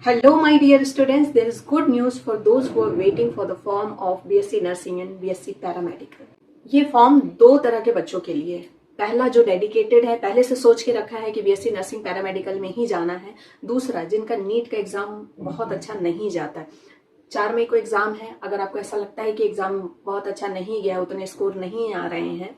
Hello, my dear students. There is good news for those who are waiting for the form of BSc Nursing and BSc Paramedical. ये form दो तरह के बच्चों के लिए है। पहला जो डेडिकेटेड है, पहले से सोच के रखा है कि बीएससी नर्सिंग पैरामेडिकल में ही जाना है। दूसरा जिनका नीट का एग्जाम बहुत अच्छा नहीं जाता है, 4 मई को एग्जाम है। अगर आपको ऐसा लगता है कि एग्जाम बहुत अच्छा नहीं गया, उतने स्कोर नहीं आ रहे हैं,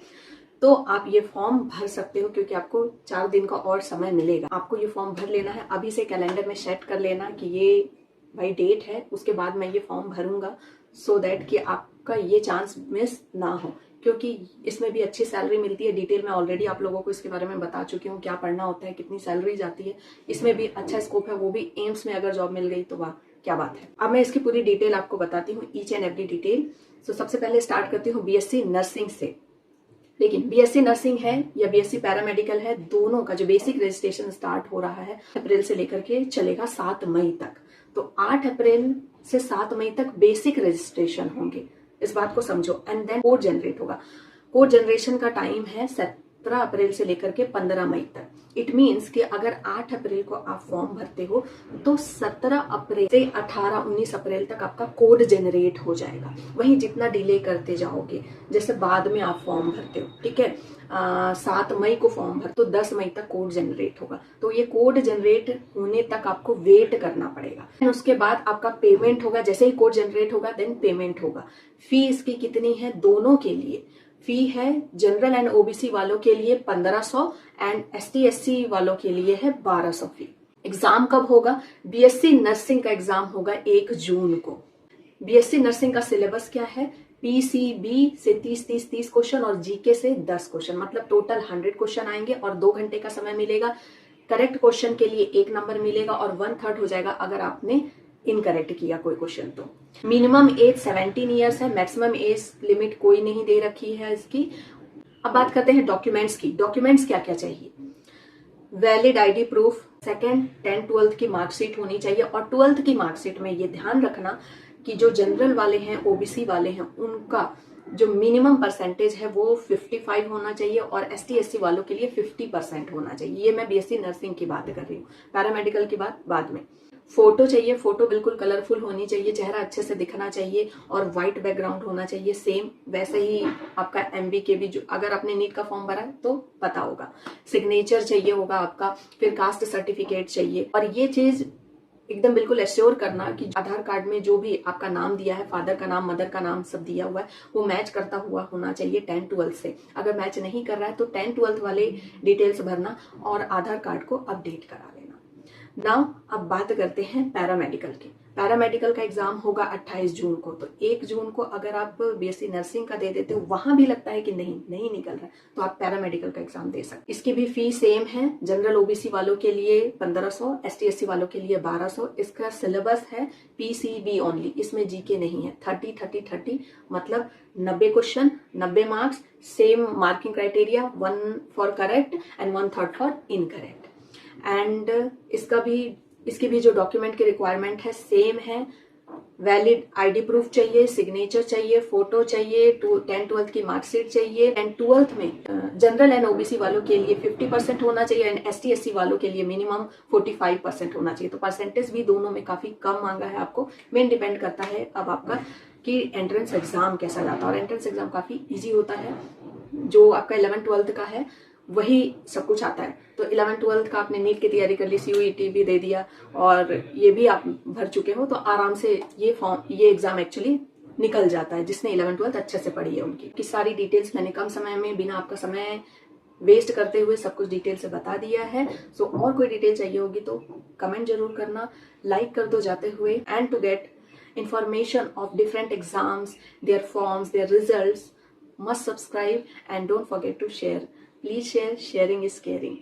तो आप ये फॉर्म भर सकते हो, क्योंकि आपको 4 दिन का और समय मिलेगा। आपको ये फॉर्म भर लेना है, अभी से कैलेंडर में सेट कर लेना कि ये भाई डेट है, उसके बाद मैं ये फॉर्म भरूंगा, सो दैट कि आपका ये चांस मिस ना हो, क्योंकि इसमें भी अच्छी सैलरी मिलती है। डिटेल में ऑलरेडी आप लोगों को इसके बारे में बता चुकी हूँ, क्या पढ़ना होता है, कितनी सैलरी जाती है। इसमें भी अच्छा स्कोप है, वो भी एम्स में अगर जॉब मिल गई तो वाह क्या बात है। अब मैं इसकी पूरी डिटेल आपको बताती हूँ, ईच एंड एवरी डिटेल। सो सबसे पहले स्टार्ट करती हूँ बीएससी नर्सिंग से। लेकिन बीएससी नर्सिंग है या बीएससी पैरामेडिकल है, दोनों का जो बेसिक रजिस्ट्रेशन स्टार्ट हो रहा है अप्रैल से लेकर के चलेगा 7 मई तक। तो 8 अप्रैल से 7 मई तक बेसिक रजिस्ट्रेशन होंगे, इस बात को समझो। एंड देन कोड जनरेट होगा। कोड जनरेशन का टाइम है 17 अप्रैल से लेकर के 15 मई तक। इट मीन्स कि अगर 8 अप्रैल को आप फॉर्म भरते हो तो 17 अप्रैल से 18-19 अप्रैल तक आपका कोड जनरेट हो जाएगा। वहीं जितना डिले करते जाओगे, जैसे बाद में आप फॉर्म भरते हो, ठीक है, 7 मई को फॉर्म भर तो 10 मई तक कोड जनरेट होगा। तो ये कोड जनरेट होने तक आपको वेट करना पड़ेगा। उसके बाद आपका पेमेंट होगा। जैसे ही कोड जनरेट होगा देन पेमेंट होगा। फी इसकी कितनी है? दोनों के लिए फी है। जनरल एंड ओबीसी वालों के लिए 1500 एंड एसटी/एससी वालों के लिए है 1200 फी। एग्जाम कब होगा? बीएससी नर्सिंग का एग्जाम होगा 1 जून को। बीएससी नर्सिंग का सिलेबस क्या है? पीसीबी से 30 क्वेश्चन और जीके से 10 क्वेश्चन, मतलब टोटल 100 क्वेश्चन आएंगे और 2 घंटे का समय मिलेगा। करेक्ट क्वेश्चन के लिए 1 नंबर मिलेगा और 1/3 हो जाएगा अगर आपने इनकरेक्ट किया कोई क्वेश्चन तो। मिनिमम एज 17 ईयर्स है, मैक्सिमम एज लिमिट कोई नहीं दे रखी है इसकी। अब बात करते हैं डॉक्यूमेंट्स की। डॉक्यूमेंट्स क्या क्या चाहिए? Valid ID proof, second 10th 12th की मार्कशीट होनी चाहिए। और 12th की मार्कशीट में ये ध्यान रखना कि जो जनरल वाले हैं, ओबीसी वाले हैं, उनका जो मिनिमम परसेंटेज है वो 55 होना चाहिए और एसटी/एससी वालों के लिए 50% होना चाहिए। ये मैं बीएससी नर्सिंग की बात कर रही हूँ, पैरामेडिकल की बात बाद में। फोटो चाहिए, फोटो बिल्कुल कलरफुल होनी चाहिए, चेहरा अच्छे से दिखना चाहिए और व्हाइट बैकग्राउंड होना चाहिए। सेम वैसे ही आपका एमबी के भी, जो अगर आपने नीट का फॉर्म भरा है तो पता होगा। सिग्नेचर चाहिए होगा आपका, फिर कास्ट सर्टिफिकेट चाहिए। और ये चीज एकदम बिल्कुल एश्योर करना कि आधार कार्ड में जो भी आपका नाम दिया है, फादर का नाम, मदर का नाम सब दिया हुआ है, वो मैच करता हुआ होना चाहिए 10th 12th से। अगर मैच नहीं कर रहा है तो 10th 12th वाले डिटेल्स भरना और आधार कार्ड को अपडेट करा लेना। नाउ अब बात करते हैं पैरामेडिकल की। पैरामेडिकल का एग्जाम होगा 28 जून को। तो 1 जून को अगर आप बीएससी नर्सिंग का दे देते हो, वहां भी लगता है कि नहीं निकल रहा है, तो आप पैरामेडिकल का एग्जाम दे सकते। इसकी भी फी सेम है। जनरल ओबीसी वालों के लिए 1500, एसटी/एससी वालों के लिए 1200। इसका सिलेबस है पीसीबी ओनली, इसमें जीके नहीं है। 30-30-30 मतलब 90 question, 90 marks, same marking criteria, 1 for correct and 1/3 for incorrect. And इसकी भी जो डॉक्यूमेंट की रिक्वायरमेंट है सेम है। वैलिड आईडी प्रूफ चाहिए, सिग्नेचर चाहिए, फोटो चाहिए, 10th 12th की मार्कशीट चाहिए। एंड 12th में जनरल एंड ओबीसी वालों के लिए 50% होना चाहिए एंड एसटी/एससी वालों के लिए मिनिमम 45% होना चाहिए। तो परसेंटेज भी दोनों में काफी कम मांगा है आपको। मेन डिपेंड करता है अब आपका कि एंट्रेंस एग्जाम कैसा जाता है। और एंट्रेंस एग्जाम काफी ईजी होता है। जो आपका 11th 12th का है वही सब कुछ आता है। तो 11th 12th का आपने नीट की तैयारी कर ली, सीयूईटी भी दे दिया और ये भी आप भर चुके हो, तो आराम से ये एग्जाम एक्चुअली निकल जाता है जिसने 11th 12th अच्छे से पढ़ी है उनकी। कि सारी डिटेल्स मैंने कम समय में बिना आपका समय वेस्ट करते हुए सब कुछ डिटेल से बता दिया है। सो और कोई डिटेल चाहिए होगी तो कमेंट जरूर करना, लाइक कर दो जाते हुए। And to get information of different exams, their forms, their results, must subscribe and don't forget to share. Please share. Sharing is caring.